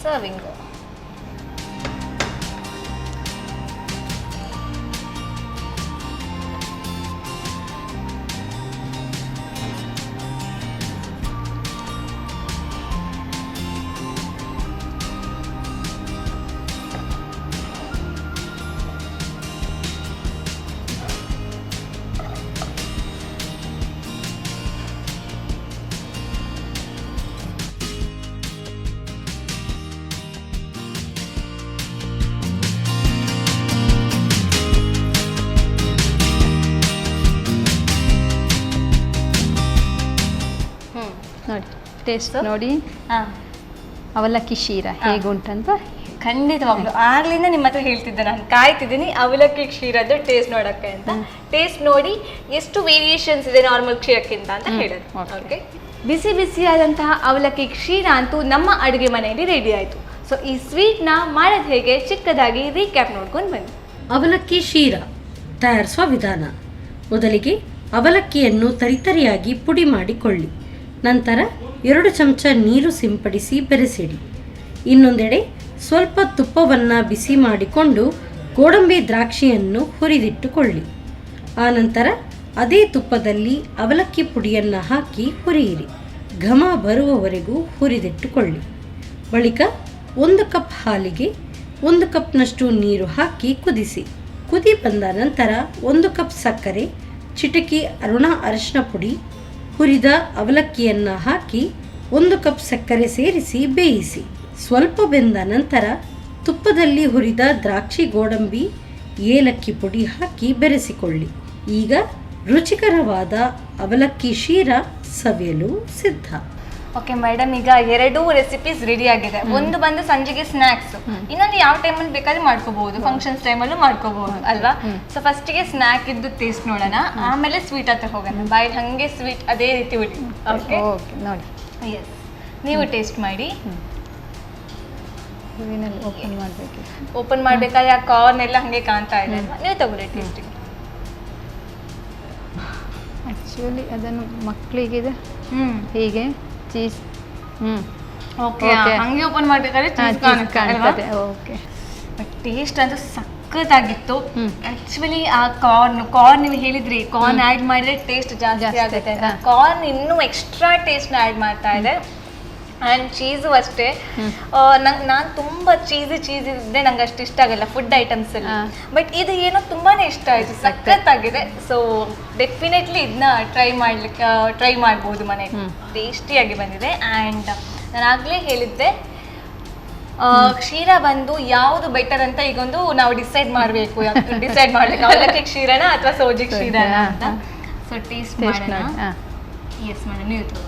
ಸರ್ವಿಂಗ್. ನೋಡಿ, ಟೇಸ್ಟ್ ನೋಡಿ. ಹಾಂ, ಅವಲಕ್ಕಿ ಶೀರಾ ಹೇಗುಂಟಂತ. ಖಂಡಿತವಾಗ್ಲು ಆಗ್ಲಿಂದ ನಿಮ್ಮ ಹತ್ರ ಹೇಳ್ತಿದ್ದೆ, ನಾನು ಕಾಯ್ತಿದ್ದೀನಿ ಅವಲಕ್ಕಿ ಕ್ಷೀರದ್ದು ಟೇಸ್ಟ್ ನೋಡೋಕ್ಕೆ ಅಂತ. ಟೇಸ್ಟ್ ನೋಡಿ ಎಷ್ಟು ವೇರಿಯೇಷನ್ಸ್ ಇದೆ ನಾರ್ಮಲ್ ಕ್ಷೀರಕ್ಕಿಂತ ಅಂತ ಹೇಳೋದು. ಓಕೆ, ಬಿಸಿ ಬಿಸಿಯಾದಂತಹ ಅವಲಕ್ಕಿ ಕ್ಷೀರ ಅಂತೂ ನಮ್ಮ ಅಡುಗೆ ಮನೆಯಲ್ಲಿ ರೆಡಿ ಆಯಿತು. ಸೊ ಈ ಸ್ವೀಟ್ನ ಮಾಡೋದು ಹೇಗೆ ಚಿಕ್ಕದಾಗಿ ರೀಕ್ಯಾಪ್ ನೋಡ್ಕೊಂಡು ಬನ್ನಿ. ಅವಲಕ್ಕಿ ಶೀರ ತಯಾರಿಸುವ ವಿಧಾನ. ಮೊದಲಿಗೆ ಅವಲಕ್ಕಿಯನ್ನು ತರಿತರಿಯಾಗಿ ಪುಡಿ ಮಾಡಿಕೊಳ್ಳಿ. ನಂತರ 2 ಚಮಚ ನೀರು ಸಿಂಪಡಿಸಿ ಬೆರೆಸಿಡಿ. ಇನ್ನೊಂದೆಡೆ ಸ್ವಲ್ಪ ತುಪ್ಪವನ್ನು ಬಿಸಿ ಮಾಡಿಕೊಂಡು ಗೋಡಂಬಿ ದ್ರಾಕ್ಷಿಯನ್ನು ಹುರಿದಿಟ್ಟುಕೊಳ್ಳಿ. ಆನಂತರ ಅದೇ ತುಪ್ಪದಲ್ಲಿ ಅವಲಕ್ಕಿ ಪುಡಿಯನ್ನು ಹಾಕಿ ಹುರಿಯಿರಿ. ಘಮ ಬರುವವರೆಗೂ ಹುರಿದಿಟ್ಟುಕೊಳ್ಳಿ. ಬಳಿಕ 1 ಕಪ್ ಹಾಲಿಗೆ 1 ಕಪ್ನಷ್ಟು ನೀರು ಹಾಕಿ ಕುದಿಸಿ. ಕುದಿ ಬಂದ ನಂತರ 1 ಕಪ್ ಸಕ್ಕರೆ, ಚಿಟಕಿ ಅರಿಶಿನ ಪುಡಿ, ಹುರಿದ ಅವಲಕ್ಕಿಯನ್ನು ಹಾಕಿ 1 ಕಪ್ ಸಕ್ಕರೆ ಸೇರಿಸಿ ಬೇಯಿಸಿ. ಸ್ವಲ್ಪ ಬೆಂದ ನಂತರ ತುಪ್ಪದಲ್ಲಿ ಹುರಿದ ದ್ರಾಕ್ಷಿ, ಗೋಡಂಬಿ, ಏಲಕ್ಕಿ ಪುಡಿ ಹಾಕಿ ಬೆರೆಸಿಕೊಳ್ಳಿ. ಈಗ ರುಚಿಕರವಾದ ಅವಲಕ್ಕಿ ಶೀರ ಸವಿಯಲು ಸಿದ್ಧ. ಓಕೆ ಮೇಡಮ್, ಈಗ 2 ರೆಸಿಪೀಸ್ ರೆಡಿ ಆಗಿದೆ. ಒಂದು ಬಂದು ಸಂಜೆಗೆ ಸ್ನ್ಯಾಕ್ಸ್, ಇನ್ನೊಂದು ಯಾವ ಟೈಮಲ್ಲಿ ಬೇಕಾದ್ರೂ ಮಾಡ್ಕೋಬಹುದು, ಫಂಕ್ಷನ್ಸ್ ಟೈಮಲ್ಲೂ ಮಾಡ್ಕೋಬಹುದು ಅಲ್ವಾ? ಸೊ ಫಸ್ಟಿಗೆ ಸ್ನ್ಯಾಕ್ ಇದ್ದು ಟೇಸ್ಟ್ ನೋಡೋಣ, ಆಮೇಲೆ ಸ್ವೀಟ್ ಹತ್ರ ಹೋಗೋಣ. ಬಾಯಿ ಹಂಗೆ ಸ್ವೀಟ್ ಅದೇ ರೀತಿ ಬಿಡಿ. ಓಕೆ ನೋಡಿ. ಎಸ್, ನೀವು ಟೇಸ್ಟ್ ಮಾಡಿ. ಓಪನ್ ಮಾಡಬೇಕು. ಓಪನ್ ಮಾಡಬೇಕಾದ್ರೆ ಆ ಕಾರ್ನ್ ಎಲ್ಲ ಹಂಗೆ ಕಾಣ್ತಾ ಇದೆ ಅಲ್ವಾ? ನೀವು ತಗೊಳ್ಳಿ ಟೇಸ್ಟಿಗೆ. ಆ್ಯಕ್ಚುಲಿ ಅದನ್ನು ಮಕ್ಕಳಿಗೆ ಹೀಗೆ ಚೀಸ್ ಓಕೆ, ಹಂಗೆ ಓಪನ್ ಮಾಡಬೇಕಾದ್ರೆ ಕಾಣ್ತದೆ. ಓಕೆ, ಟೇಸ್ಟ್ ಅಂತೂ ಸಖತ್ತಾಗಿತ್ತು. ಆಕ್ಚುಲಿ ಆ ಕಾರ್ನ್ ನೀವು ಹೇಳಿದ್ರಿ ಕಾರ್ನ್ ಆ್ಯಡ್ ಮಾಡಿದ್ರೆ ಟೇಸ್ಟ್ ಜಾಸ್ತಿ ಆಗುತ್ತೆ. ಕಾರ್ನ್ ಇನ್ನೂ ಎಕ್ಸ್ಟ್ರಾ ಟೇಸ್ಟ್ನ ಆ್ಯಡ್ ಮಾಡ್ತಾ ಇದೆ. ಆ್ಯಂಡ್ ಚೀಸು ಅಷ್ಟೇ. ನಾನು ತುಂಬ ಚೀಸ್ ಇದ್ದರೆ ನಂಗೆ ಅಷ್ಟು ಇಷ್ಟ ಆಗಲ್ಲ ಫುಡ್ ಐಟಮ್ಸಲ್ಲಿ. ಬಟ್ ಇದು ಏನೋ ತುಂಬಾ ಇಷ್ಟ ಆಯಿತು, ಸಖತ್ತಾಗಿದೆ. ಸೊ ಡೆಫಿನೆಟ್ಲಿ ಇದನ್ನ ಟ್ರೈ ಮಾಡ್ಬೋದು ಮನೆಗೆ. ಟೇಸ್ಟಿಯಾಗಿ ಬಂದಿದೆ. ಆ್ಯಂಡ್ ನಾನು ಆಗಲೇ ಹೇಳಿದ್ದೆ, ಕ್ಷೀರ ಬಂದು ಯಾವುದು ಬೆಟರ್ ಅಂತ ಈಗೊಂದು ನಾವು ಡಿಸೈಡ್ ಮಾಡಬೇಕು ಅವಲಕ್ಕಿ ಕ್ಷೀರನ ಅಥವಾ ಸೋಜಿ ಕ್ಷೀರನ ಅಂತ. ಸೊ ಟೇಸ್ಟ್ ಮಾಡೋಣ. ಎಸ್ ಮೇಡಮ್, ನೀವು ತಗೋ.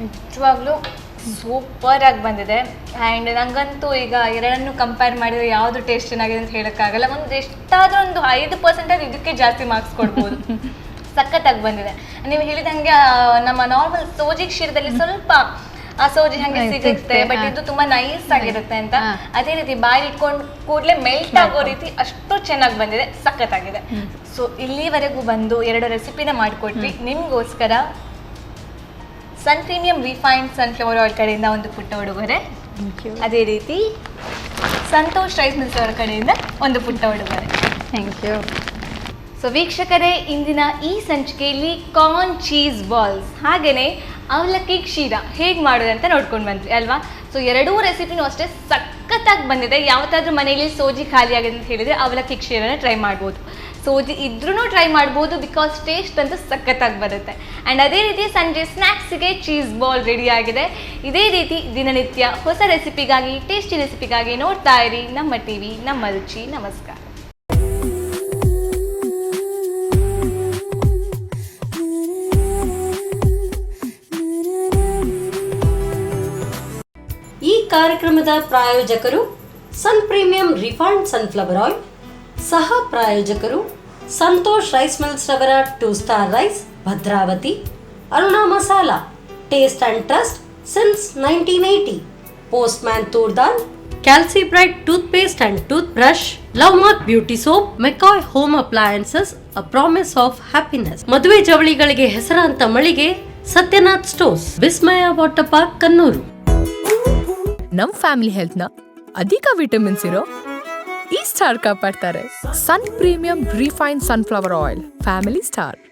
ನಿಜವಾಗ್ಲೂ ಸೂಪರ್ ಆಗಿ ಬಂದಿದೆ. ಆ್ಯಂಡ್ ನಂಗಂತೂ ಈಗ ಎರಡನ್ನು ಕಂಪೇರ್ ಮಾಡಿದರೆ ಯಾವುದು ಟೇಸ್ಟ್ ಚೆನ್ನಾಗಿದೆ ಅಂತ ಹೇಳೋಕ್ಕಾಗಲ್ಲ. ಒಂದು ಎಷ್ಟಾದರೂ ಒಂದು 5% ಇದಕ್ಕೆ ಜಾಸ್ತಿ ಮಾರ್ಕ್ಸ್ ಕೊಡ್ಬೋದು. ಸಖತ್ತಾಗಿ ಬಂದಿದೆ. ನೀವು ಹೇಳಿದಂಗೆ ನಮ್ಮ ನಾರ್ಮಲ್ ಸೋಜಿ ಕ್ಷೀರದಲ್ಲಿ ಸ್ವಲ್ಪ ಆ ಸೋಜಿ ಹಂಗೆ ಸಿಗುತ್ತೆ, ಬಟ್ ಇದು ತುಂಬಾ ನೈಸ್ ಆಗಿರುತ್ತೆ ಅಂತ. ಅದೇ ರೀತಿ ಬಾಯಿ ಇಟ್ಕೊಂಡು ಕೂಡಲೇ ಮೆಲ್ಟ್ ಆಗೋ ರೀತಿ ಅಷ್ಟು ಚೆನ್ನಾಗಿ ಬಂದಿದೆ, ಸಖತ್ತಾಗಿದೆ. ಸೊ ಇಲ್ಲಿವರೆಗೂ ಬಂದು 2 ರೆಸಿಪಿನ ಮಾಡಿಕೊಟ್ವಿ ನಿಮಗೋಸ್ಕರ. ಸನ್ ಪ್ರೀಮಿಯಂ ರಿಫೈನ್ಡ್ ಸನ್ಫ್ಲವರ್ ಆಯಿಲ್ ಕಡೆಯಿಂದ ಒಂದು ಪುಟ್ಟ ಉಡುಗೊರೆ, ಅದೇ ರೀತಿ ಸಂತೋಷ್ ರೈಸ್ ಮಿಲ್ಸ್ ಅವರ ಕಡೆಯಿಂದ ಒಂದು ಪುಟ್ಟ ಉಡುಗೊರೆ. Thank you. ಸೊ ವೀಕ್ಷಕರೇ, ಇಂದಿನ ಈ ಸಂಚಿಕೆಯಲ್ಲಿ ಕಾರ್ನ್ ಚೀಸ್ ಬಾಲ್ಸ್ ಹಾಗೆಯೇ ಅವಲಕ್ಕಿ ಕ್ಷೀರ ಹೇಗೆ ಮಾಡೋದಂತ ನೋಡ್ಕೊಂಡು ಬಂದ್ವಿ ಅಲ್ವಾ? ಸೊ 2 ರೆಸಿಪಿನೂ ಅಷ್ಟೇ ಸಖತ್ತಾಗಿ ಬಂದಿದೆ. ಯಾವತ್ತಾದ್ರೂ ಮನೆಯಲ್ಲಿ ಸೋಜಿ ಖಾಲಿ ಆಗಿದೆ ಅಂತ ಹೇಳಿದರೆ ಅವಲಕ್ಕಿ ಕ್ಷೀರನ ಟ್ರೈ ಮಾಡ್ಬೋದು. ಸೋಜಿ ಇದ್ರೂ ಟ್ರೈ ಮಾಡ್ಬೋದು, ಬಿಕಾಸ್ ಟೇಸ್ಟ್ ಅಂತೂ ಸಖತ್ತಾಗಿ ಬರುತ್ತೆ. ಆ್ಯಂಡ್ ಅದೇ ರೀತಿ ಸಂಜೆ ಸ್ನ್ಯಾಕ್ಸಿಗೆ ಚೀಸ್ ಬಾಲ್ ರೆಡಿ ಆಗಿದೆ. ಇದೇ ರೀತಿ ದಿನನಿತ್ಯ ಹೊಸ ರೆಸಿಪಿಗಾಗಿ, ಟೇಸ್ಟಿ ರೆಸಿಪಿಗಾಗಿ ನೋಡ್ತಾ ಇರಿ ನಮ್ಮ ಟಿವಿ, ನಮ್ಮ ರುಚಿ. ನಮಸ್ಕಾರ. ಕಾರ್ಯಕ್ರಮದ ಪ್ರಾಯೋಜಕರು Sun premium refined sunflower oil, ಸಹ ಪ್ರಾಯೋಜಕರು ಸಂತೋಷ್ ರೈಸ್ ಮಿಲ್ಸ್ ರವರ 2 star rice Bhadravati, Aruna masala taste and trust since 1980, Postman toor dal, Calci Bright tooth paste and tooth brush, Love Mark beauty soap, McCoy home appliances a promise of happiness, ಮದುವೆ ಜವಳಿಗಳಿಗೆ ಹೆಸರಾಂತ ಮಳಿಗೆ Satyanath stores, Vismaya water park Kannur. ನಮ್ family health ನ ಅಧಿಕ vitamins ಇರೋ ಈ star ಕಾಪಾಡ್ತಾರೆ. Sun Premium refine sunflower oil, family star.